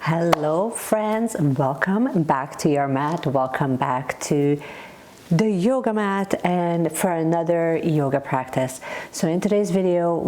Hello friends, welcome back to your mat. Welcome back to the yoga mat and for another yoga practice. So in today's video,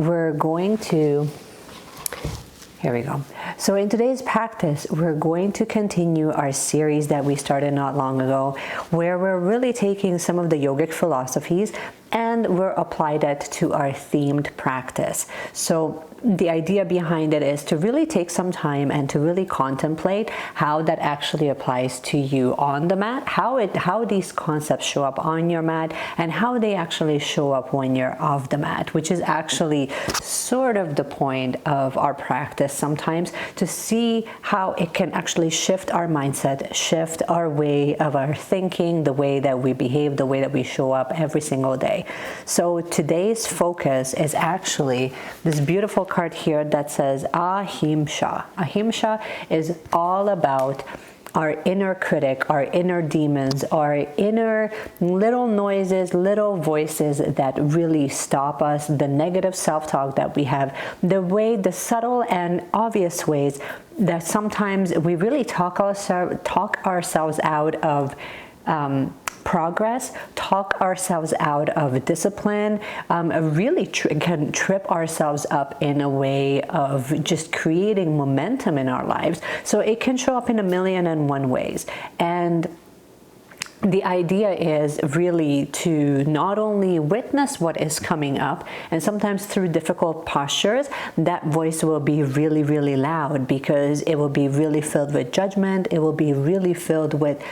here we go. So in today's practice, we're going to continue our series that we started not long ago, where we're really taking some of the yogic philosophies and we're applied it to our themed practice. So the idea behind it is to really take some time and to really contemplate how that actually applies to you on the mat, how these concepts show up on your mat, and how they actually show up when you're off the mat, which is actually sort of the point of our practice sometimes, to see how it can actually shift our mindset, shift our way of our thinking, the way that we behave, the way that we show up every single day. So today's focus is actually this beautiful card here that says AHIMSA. AHIMSA is all about our inner critic, our inner demons, our inner little noises, little voices that really stop us, the negative self-talk that we have, the subtle and obvious ways that sometimes we really talk ourselves out of progress, talk ourselves out of discipline, really can trip ourselves up in a way of just creating momentum in our lives. So it can show up in 1,000,001 ways. And the idea is really to not only witness what is coming up, and sometimes through difficult postures, that voice will be really, really loud because it will be really filled with judgment. It will be really filled with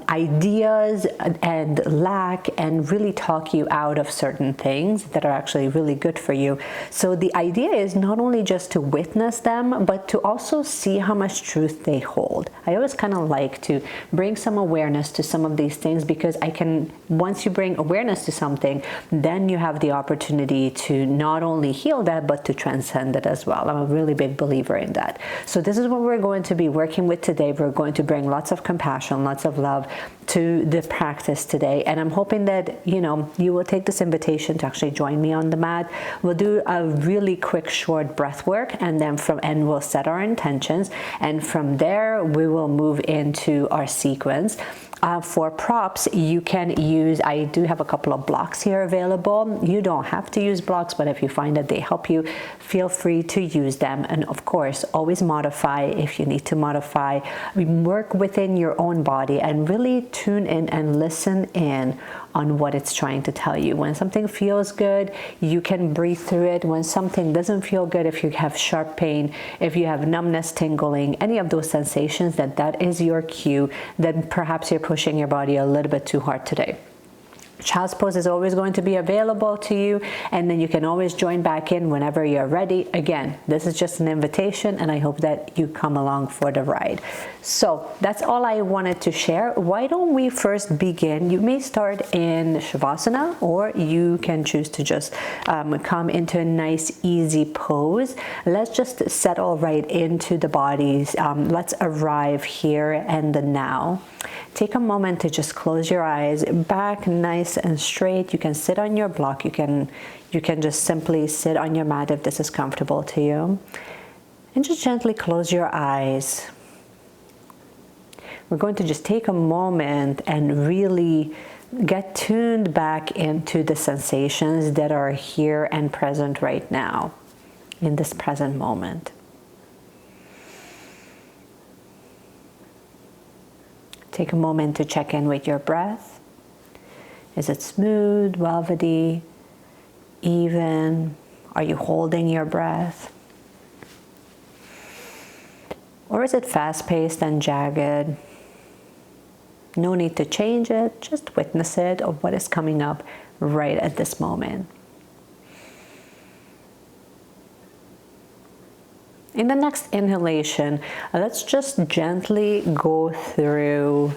ideas and lack, and really talk you out of certain things that are actually really good for you. So the idea is not only just to witness them, but to also see how much truth they hold. I always kind of like to bring some awareness to some of these things, because once you bring awareness to something, then you have the opportunity to not only heal that, but to transcend it as well. I'm a really big believer in that. So this is what we're going to be working with today. We're going to bring lots of compassion, lots of love to the practice today. And I'm hoping that, you will take this invitation to actually join me on the mat. We'll do a really quick, short breath work, and then we'll set our intentions. And from there, we will move into our sequence. For props, you can use, I do have a couple of blocks here available. You don't have to use blocks, but if you find that they help you, feel free to use them. And of course, always modify if you need to modify. Work within your own body and really tune in and listen in on what it's trying to tell you. When something feels good, you can breathe through it. When something doesn't feel good, if you have sharp pain, if you have numbness, tingling, any of those sensations, that is your cue that perhaps you're pushing your body a little bit too hard today. Child's pose is always going to be available to you, and then you can always join back in whenever you're ready. Again, this is just an invitation, and I hope that you come along for the ride. So that's all I wanted to share. Why don't we first begin? You may start in Savasana, or you can choose to just come into a nice, easy pose. Let's just settle right into the bodies. Let's arrive here and the now. Take a moment to just close your eyes, back nice and straight. You can sit on your block. You can just simply sit on your mat if this is comfortable to you. And just gently close your eyes. We're going to just take a moment and really get tuned back into the sensations that are here and present right now, in this present moment. Take a moment to check in with your breath. Is it smooth, velvety, even? Are you holding your breath? Or is it fast-paced and jagged? No need to change it, just witness it of what is coming up right at this moment. In the next inhalation, let's just gently go through,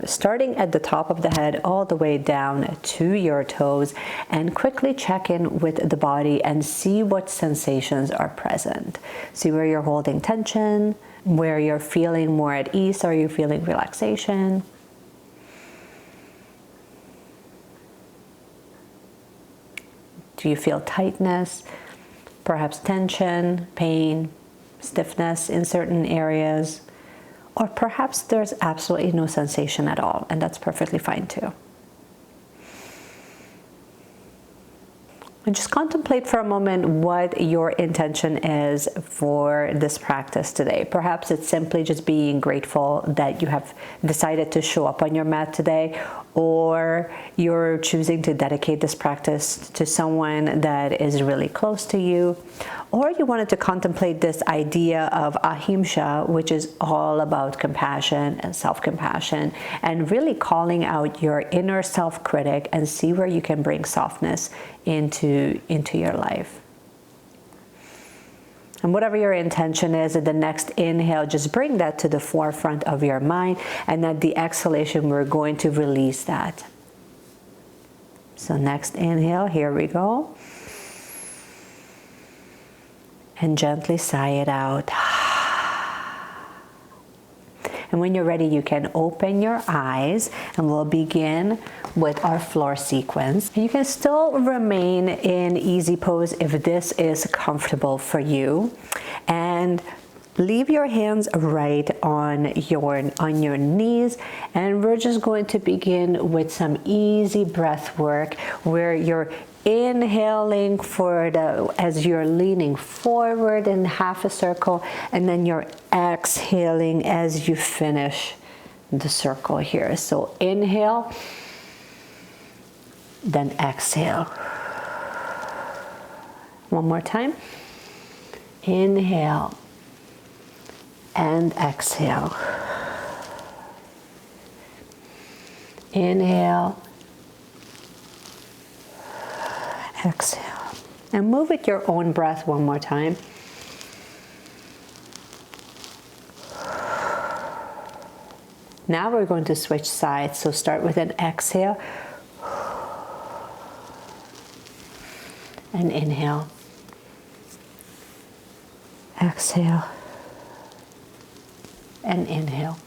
starting at the top of the head all the way down to your toes, and quickly check in with the body and see what sensations are present. See where you're holding tension, where you're feeling more at ease. Are you feeling relaxation? Do you feel tightness, perhaps tension, pain? stiffness in certain areas, or perhaps there's absolutely no sensation at all, and that's perfectly fine too. And just contemplate for a moment what your intention is for this practice today. Perhaps it's simply just being grateful that you have decided to show up on your mat today, or you're choosing to dedicate this practice to someone that is really close to you, or you wanted to contemplate this idea of AHIMSA, which is all about compassion and self-compassion, and really calling out your inner self-critic and see where you can bring softness into your life. And whatever your intention is, at the next inhale, just bring that to the forefront of your mind, and at the exhalation, we're going to release that. So next inhale, here we go. And gently sigh it out. And when you're ready, you can open your eyes, and we'll begin with our floor sequence. You can still remain in easy pose if this is comfortable for you. And leave your hands right on your knees, and we're just going to begin with some easy breath work where you're inhaling as you're leaning forward in half a circle, and then you're exhaling as you finish the circle here. So inhale, then exhale. One more time. Inhale and exhale. Inhale, exhale. And move with your own breath one more time. Now we're going to switch sides. So start with an exhale and inhale. Exhale and inhale.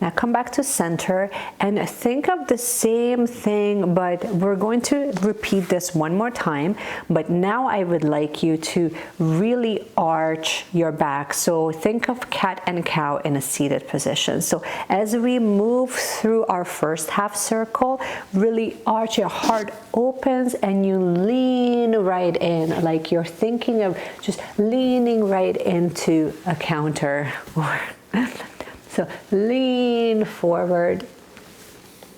Now come back to center and think of the same thing, but we're going to repeat this one more time. But now I would like you to really arch your back. So think of cat and cow in a seated position. So as we move through our first half circle, really arch, your heart opens and you lean right in, like you're thinking of just leaning right into a counter. So lean forward,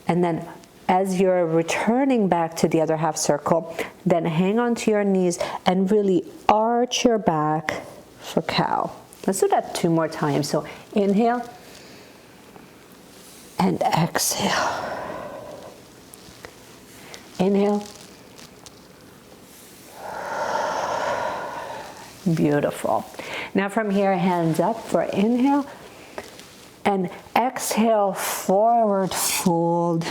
and then as you're returning back to the other half circle, then hang on to your knees and really arch your back for cow. Let's do that 2 more times. So inhale and exhale. Inhale. Beautiful. Now from here, hands up for inhale. And exhale, forward fold.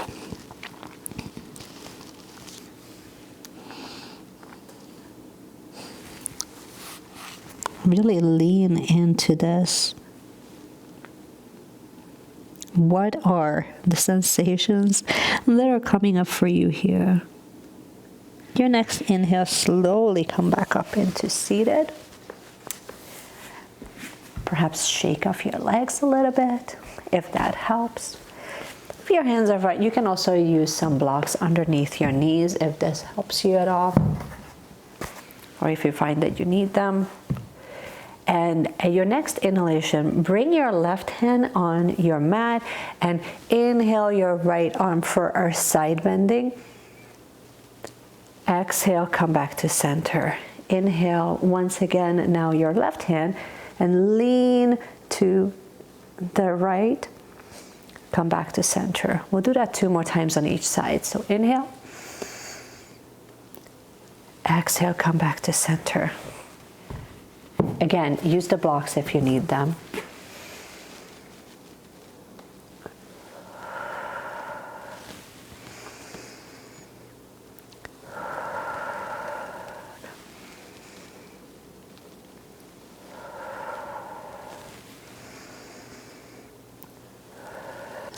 Really lean into this. What are the sensations that are coming up for you here? Your next inhale, slowly come back up into seated. Perhaps shake off your legs a little bit, if that helps. If your hands are right, you can also use some blocks underneath your knees if this helps you at all, or if you find that you need them. And at your next inhalation, bring your left hand on your mat and inhale your right arm for our side bending. Exhale, come back to center. Inhale once again, now your left hand, and lean to the right, come back to center. We'll do that 2 more times on each side. So inhale, exhale, come back to center. Again, use the blocks if you need them.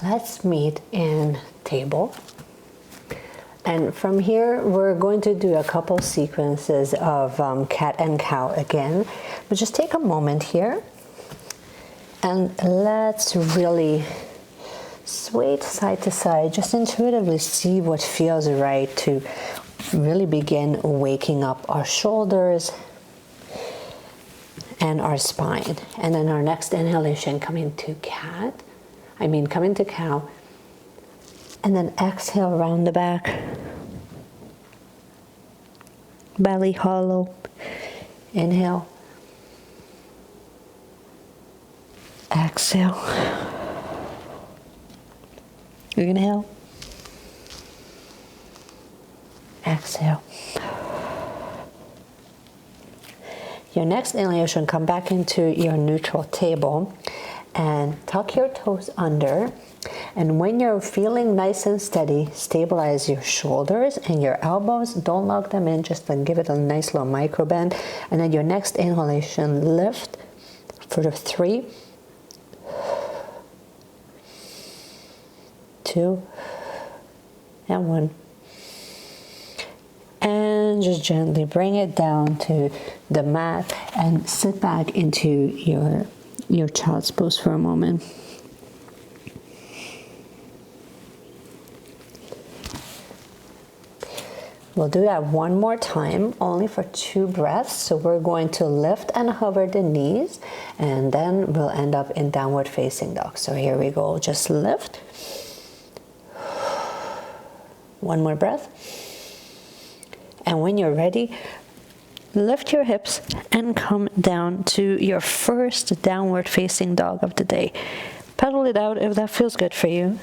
Let's meet in table. And from here, we're going to do a couple sequences of cat and cow again. But just take a moment here and let's really sway side to side. Just intuitively see what feels right to really begin waking up our shoulders and our spine. And then our next inhalation, come into cow. And then exhale, round the back. Belly hollow. Inhale. Exhale. Inhale. Exhale. Your next inhalation, come back into your neutral table and tuck your toes under. And when you're feeling nice and steady, stabilize your shoulders and your elbows. Don't lock them in, just give it a nice little micro bend. And then your next inhalation, lift for the 3, 2, and 1. And just gently bring it down to the mat and sit back into your child's pose for a moment. We'll do that one more time, only for 2 breaths. So we're going to lift and hover the knees, and then we'll end up in downward facing dog. So here we go, just lift. One more breath. And when you're ready, lift your hips and come down to your first downward facing dog of the day. Pedal it out if that feels good for you.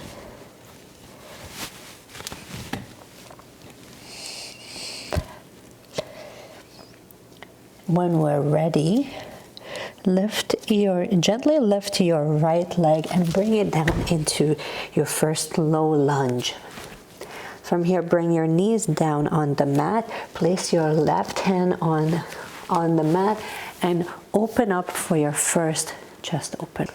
When we're ready, gently lift your right leg and bring it down into your first low lunge. From here, bring your knees down on the mat, place your left hand on the mat and open up for your first chest open.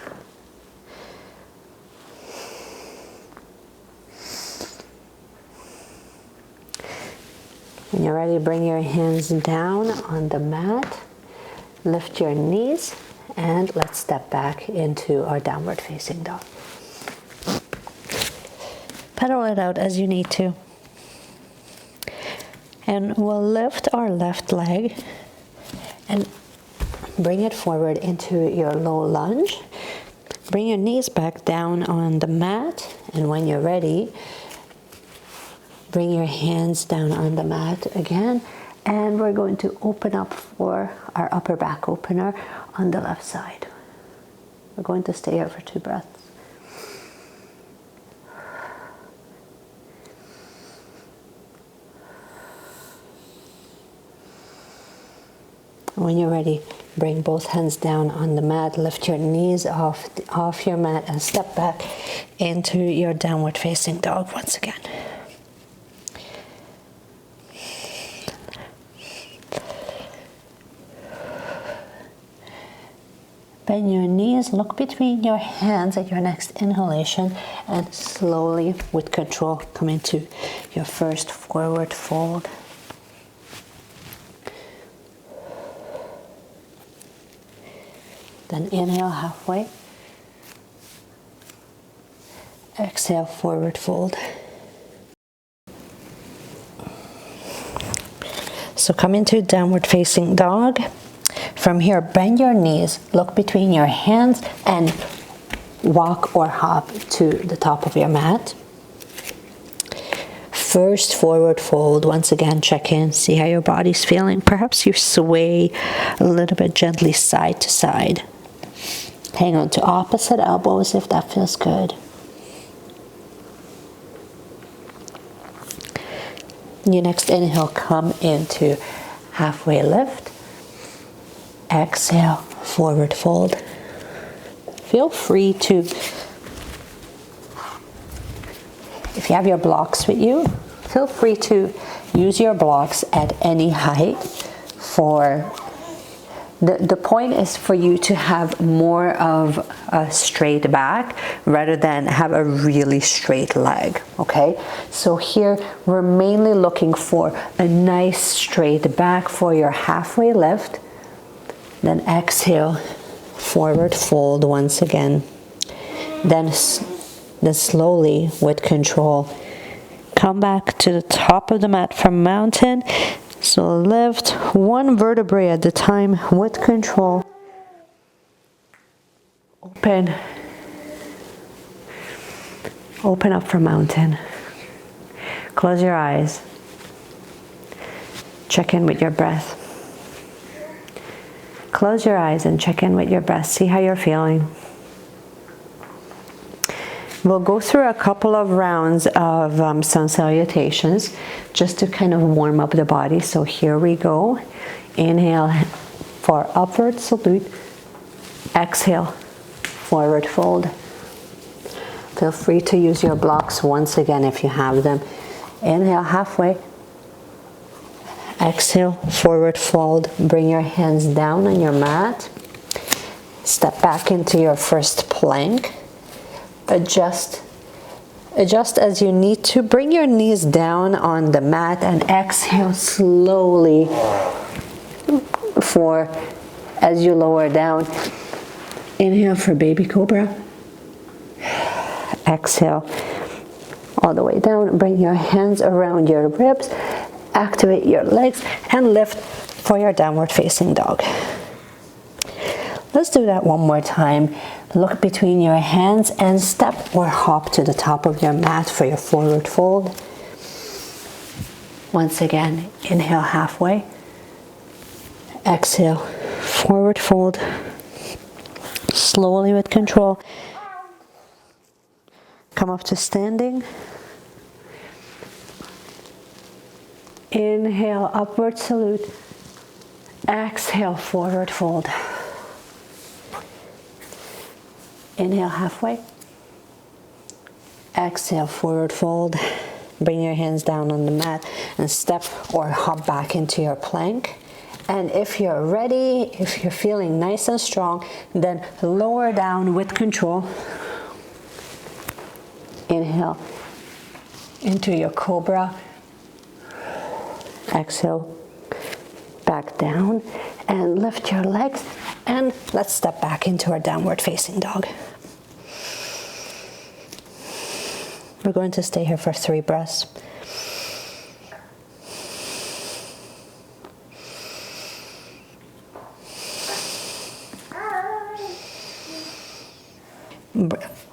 When you're ready, bring your hands down on the mat, lift your knees, and let's step back into our downward facing dog. Pedal it out as you need to. And we'll lift our left leg and bring it forward into your low lunge. Bring your knees back down on the mat, and when you're ready, bring your hands down on the mat again, and we're going to open up for our upper back opener on the left side. We're going to stay here for 2 breaths. When you're ready, bring both hands down on the mat, lift your knees off your mat and step back into your downward facing dog once again. Bend your knees, look between your hands at your next inhalation, and slowly, with control, come into your first forward fold. Then inhale halfway. Exhale, forward fold. So come into downward facing dog. From here, bend your knees, look between your hands, and walk or hop to the top of your mat. First forward fold. Once again, check in, see how your body's feeling. Perhaps you sway a little bit gently side to side. Hang on to opposite elbows if that feels good. Your next inhale, come into halfway lift. Exhale, forward fold. Feel free to, if you have your blocks with you, feel free to use your blocks at any height. The point is for you to have more of a straight back rather than have a really straight leg, okay? So here we're mainly looking for a nice straight back for your halfway lift. Then exhale, forward fold once again. Then slowly, with control, come back to the top of the mat from mountain. So lift one vertebrae at a time with control. Open up for mountain. Close your eyes. Check in with your breath. Close your eyes and check in with your breath. See how you're feeling. We'll go through a couple of rounds of sun salutations just to kind of warm up the body. So here we go. Inhale for upward salute. Exhale, forward fold. Feel free to use your blocks once again if you have them. Inhale halfway. Exhale, forward fold. Bring your hands down on your mat. Step back into your first plank. Adjust as you need to. Bring your knees down on the mat and exhale slowly as you lower down. Inhale for baby cobra. Exhale all the way down. Bring your hands around your ribs. Activate your legs and lift for your downward facing dog. Let's do that one more time. Look between your hands and step or hop to the top of your mat for your forward fold. Once again, inhale halfway. Exhale, forward fold. Slowly with control. Come up to standing. Inhale, upward salute. Exhale, forward fold. Inhale halfway. Exhale, forward fold. Bring your hands down on the mat and step or hop back into your plank. And if you're ready, if you're feeling nice and strong, then lower down with control. Inhale into your cobra. Exhale, back down and lift your legs, and let's step back into our downward facing dog. We're going to stay here for 3 breaths.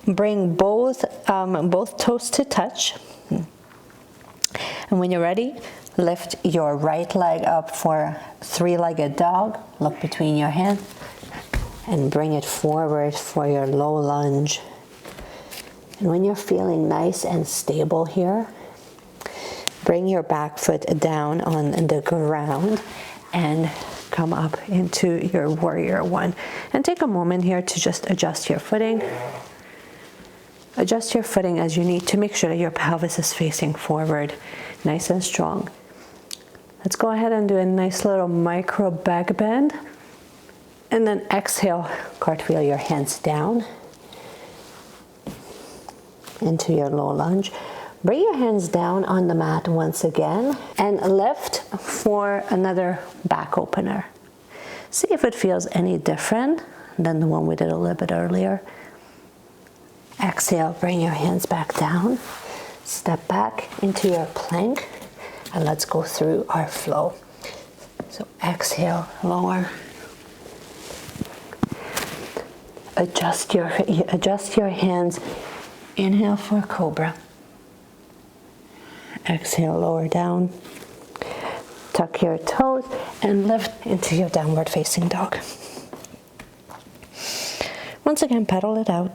Bring both toes to touch. And when you're ready, lift your right leg up for 3-legged dog. Look between your hands and bring it forward for your low lunge. And when you're feeling nice and stable here, bring your back foot down on the ground and come up into your warrior one. And take a moment here to just adjust your footing. Adjust your footing as you need to make sure that your pelvis is facing forward, nice and strong. Let's go ahead and do a nice little micro back bend. And then exhale, cartwheel your hands down into your low lunge. Bring your hands down on the mat once again and lift for another back opener. See if it feels any different than the one we did a little bit earlier. Exhale, bring your hands back down. Step back into your plank and let's go through our flow. So exhale, lower. Adjust your hands. Inhale for cobra. Exhale, lower down. Tuck your toes and lift into your downward facing dog. Once again, pedal it out.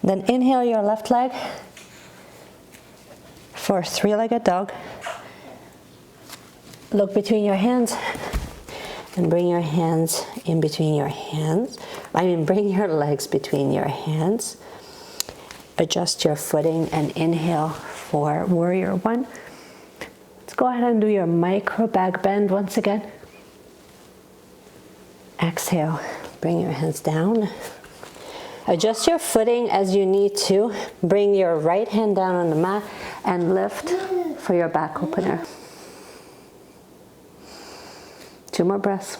Then inhale your left leg for 3-legged dog. Look between your hands and bring your hands in between your hands. Bring your legs between your hands. Adjust your footing and inhale for warrior one. Let's go ahead and do your micro back bend once again. Exhale, bring your hands down. Adjust your footing as you need to. Bring your right hand down on the mat and lift for your back opener. 2 more breaths.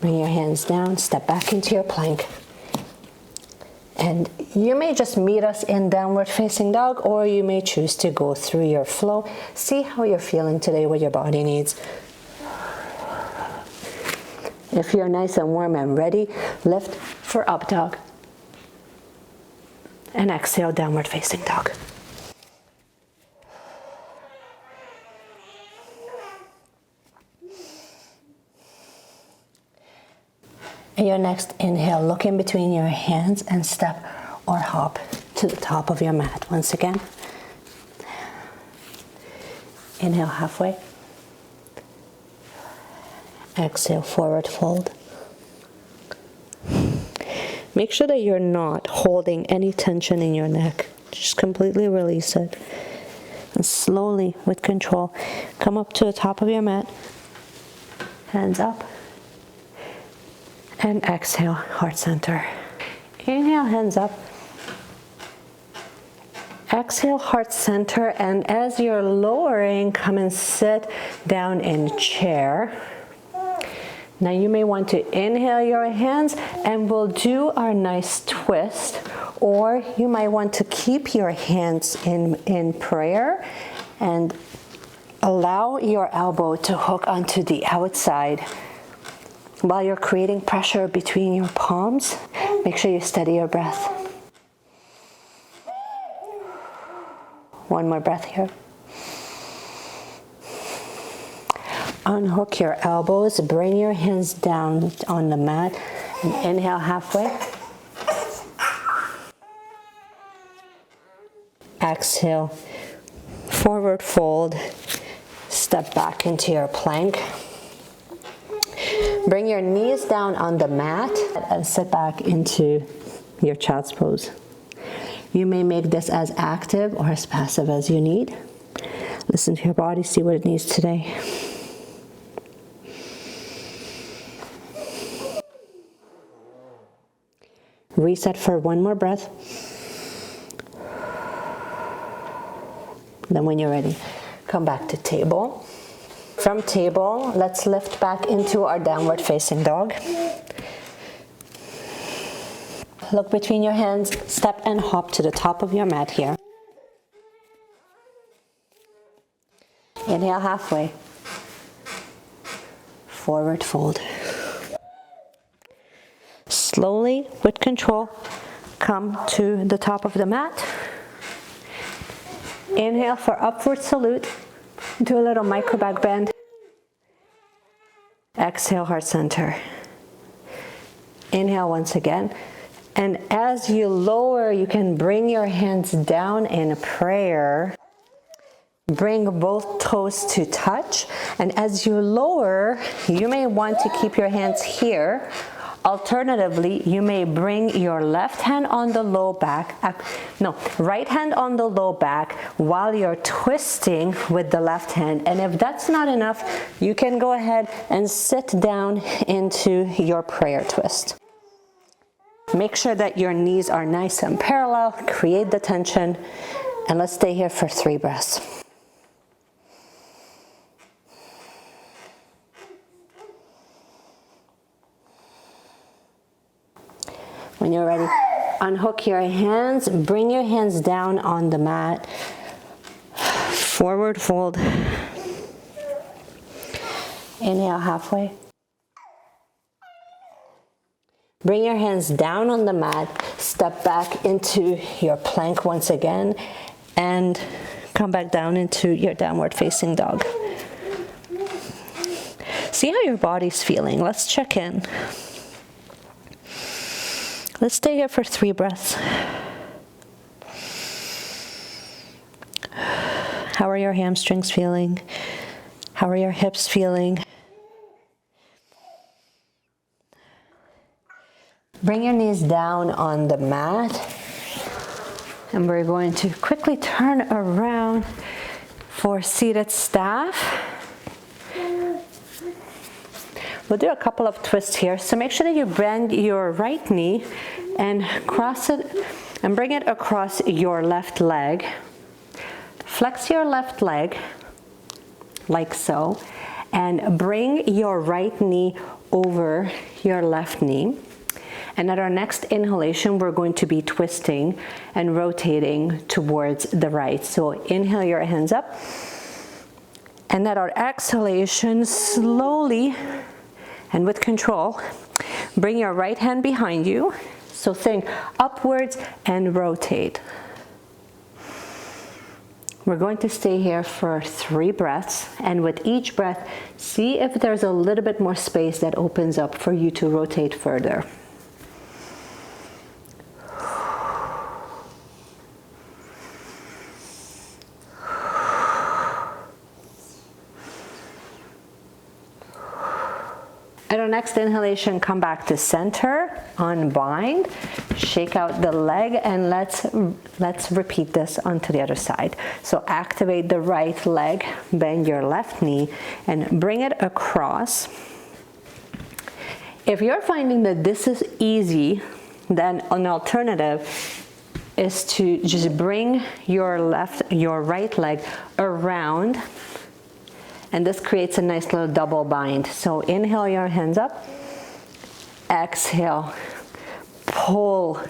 Bring your hands down, step back into your plank. And you may just meet us in downward facing dog, or you may choose to go through your flow. See how you're feeling today, what your body needs. If you're nice and warm and ready, lift for up dog. And exhale, downward facing dog. And your next inhale, look in between your hands and step or hop to the top of your mat. Once again, inhale halfway. Exhale, forward fold. Make sure that you're not holding any tension in your neck. Just completely release it. And slowly, with control, come up to the top of your mat. Hands up. And exhale, heart center. Inhale, hands up. Exhale, heart center. And as you're lowering, come and sit down in chair. Now you may want to inhale your hands, and we'll do our nice twist. Or you might want to keep your hands in prayer and allow your elbow to hook onto the outside. While you're creating pressure between your palms, make sure you steady your breath. One more breath here. Unhook your elbows, bring your hands down on the mat, and inhale halfway. Exhale, forward fold, step back into your plank. Bring your knees down on the mat and sit back into your child's pose. You may make this as active or as passive as you need. Listen to your body, see what it needs today. Reset for one more breath. Then when you're ready, come back to table. From table, let's lift back into our downward facing dog. Look between your hands, step and hop to the top of your mat here. Inhale halfway. Forward fold. Slowly, with control, come to the top of the mat. Inhale for upward salute. Do a little micro back bend. Exhale, heart center. Inhale once again. And as you lower, you can bring your hands down in prayer. Bring both toes to touch. And as you lower, you may want to keep your hands here. Alternatively, you may bring your left hand on the low back, right hand on the low back while you're twisting with the left hand. And if that's not enough, you can go ahead and sit down into your prayer twist. Make sure that your knees are nice and parallel, create the tension, and let's stay here for 3 breaths. When you're ready, unhook your hands, bring your hands down on the mat, forward fold. Inhale halfway. Bring your hands down on the mat, step back into your plank once again, and come back down into your downward facing dog. See how your body's feeling. Let's check in. Let's stay here for 3 breaths. How are your hamstrings feeling? How are your hips feeling? Bring your knees down on the mat. And we're going to quickly turn around for seated staff. We'll do a couple of twists here. So make sure that you bend your right knee and cross it and bring it across your left leg. flex your left leg like so, and bring your right knee over your left knee. And at our next inhalation, we're going to be twisting and rotating towards the right. So inhale your hands up. And at our exhalation, slowly and with control, bring your right hand behind you. So think upwards and rotate. We're going to stay here for 3 breaths, and with each breath, see if there's a little bit more space that opens up for you to rotate further. At our next inhalation, come back to center, unbind, shake out the leg, and let's repeat this onto the other side. So activate the right leg, bend your left knee, and bring it across. If you're finding that this is easy, then an alternative is to just bring your right leg around. And this creates a nice little double bind. So inhale your hands up, exhale, pull.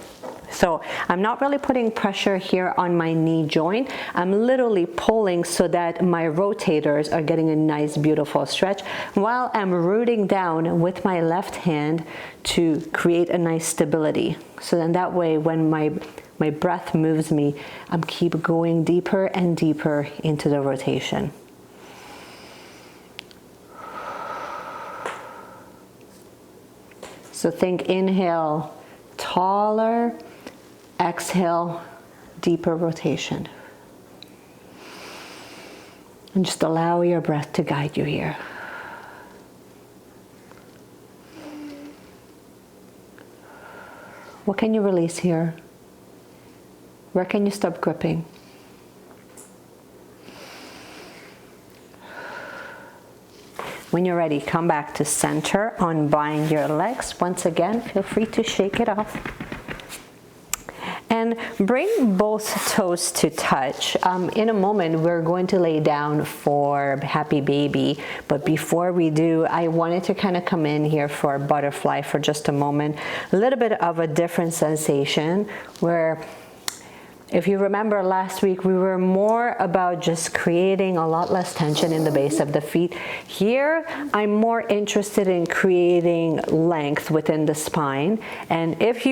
So I'm not really putting pressure here on my knee joint. I'm literally pulling so that my rotators are getting a nice, beautiful stretch while I'm rooting down with my left hand to create a nice stability. So then that way, when my breath moves me, I'm keep going deeper and deeper into the rotation. So think inhale, taller, exhale, deeper rotation. And just allow your breath to guide you here. What can you release here? Where can you stop gripping? When you're ready, come back to center, unbind your legs. Once again, feel free to shake it off. And bring both toes to touch. In a moment, we're going to lay down for happy baby. But before we do, I wanted to kind of come in here for butterfly for just a moment. A little bit of a different sensation where, if you remember last week, we were more about just creating a lot less tension in the base of the feet. Here, I'm more interested in creating length within the spine. And if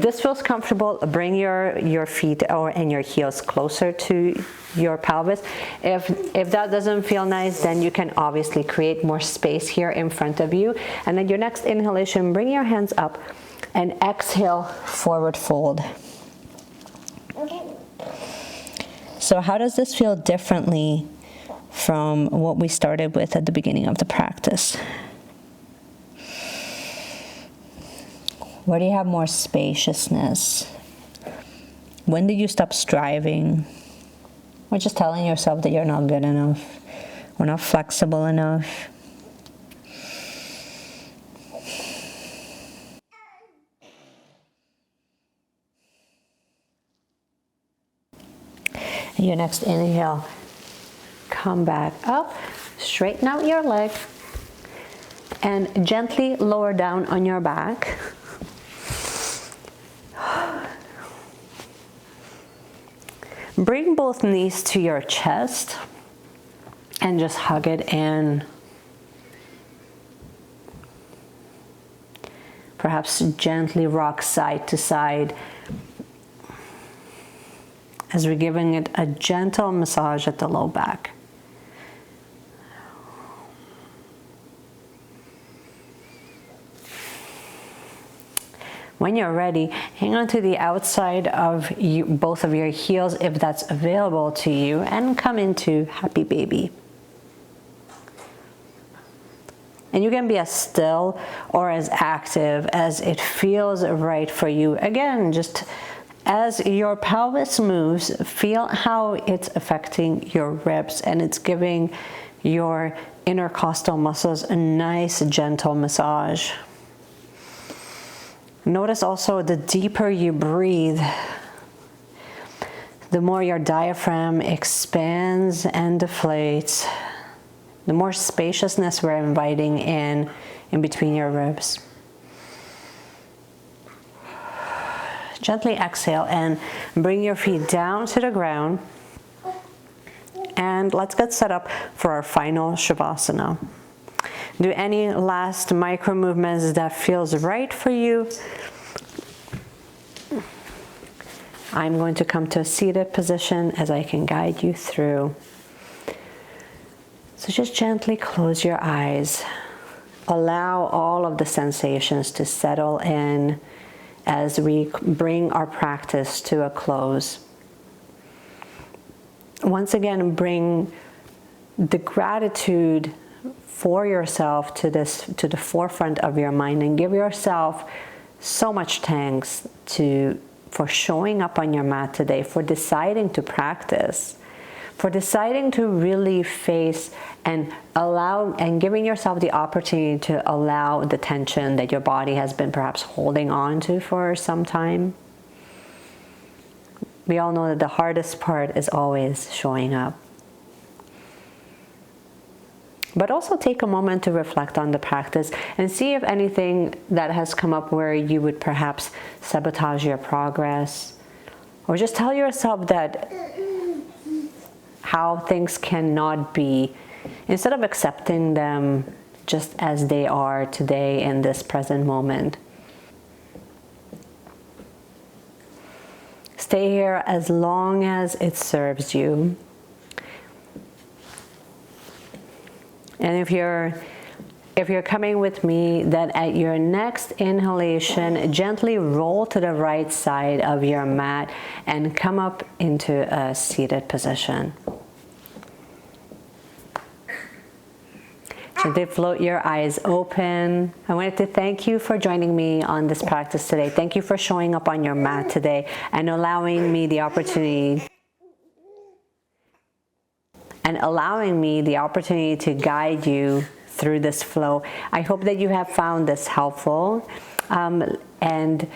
this feels comfortable, bring your feet and your heels closer to your pelvis. If that doesn't feel nice, then you can obviously create more space here in front of you. And then your next inhalation, bring your hands up. And exhale, forward fold. Okay. So how does this feel differently from what we started with at the beginning of the practice? Where do you have more spaciousness? When did you stop striving? Or just telling yourself that you're not good enough, or not flexible enough? Your next inhale, come back up, straighten out your leg, and gently lower down on your back. Bring both knees to your chest and just hug it in. Perhaps gently rock side to side, as we're giving it a gentle massage at the low back. When you're ready, hang on to the outside of both of your heels if that's available to you, and come into happy baby. And you can be as still or as active as it feels right for you. Again, just as your pelvis moves, feel how it's affecting your ribs, and it's giving your intercostal muscles a nice, gentle massage. Notice also the deeper you breathe, the more your diaphragm expands and deflates, the more spaciousness we're inviting in between your ribs. Gently exhale and bring your feet down to the ground. And let's get set up for our final Shavasana. Do any last micro movements that feels right for you. I'm going to come to a seated position as I can guide you through. So just gently close your eyes. Allow all of the sensations to settle in as we bring our practice to a close. Once again, bring the gratitude for yourself to the forefront of your mind, and give yourself so much thanks for showing up on your mat today, for deciding to practice, for deciding to really face and allow, and giving yourself the opportunity to allow the tension that your body has been perhaps holding on to for some time. We all know that the hardest part is always showing up. But also take a moment to reflect on the practice and see if anything that has come up where you would perhaps sabotage your progress, or just tell yourself that how things cannot be, instead of accepting them just as they are today in this present moment. Stay here as long as it serves you. And if you're coming with me, then at your next inhalation, gently roll to the right side of your mat and come up into a seated position. Gently float your eyes open. I wanted to thank you for joining me on this practice today. Thank you for showing up on your mat today and allowing me the opportunity to guide you through this flow. I hope that you have found this helpful, and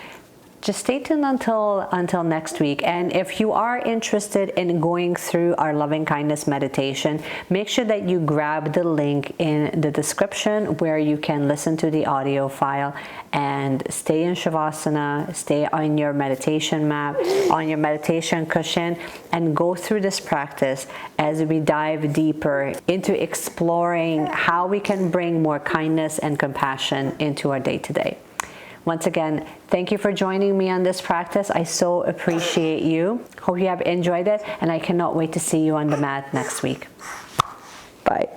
just stay tuned until next week. And if you are interested in going through our loving kindness meditation, make sure that you grab the link in the description where you can listen to the audio file and stay in Shavasana, stay on your meditation mat, on your meditation cushion, and go through this practice as we dive deeper into exploring how we can bring more kindness and compassion into our day-to-day. Once again, thank you for joining me on this practice. I so appreciate you. Hope you have enjoyed it, and I cannot wait to see you on the mat next week. Bye.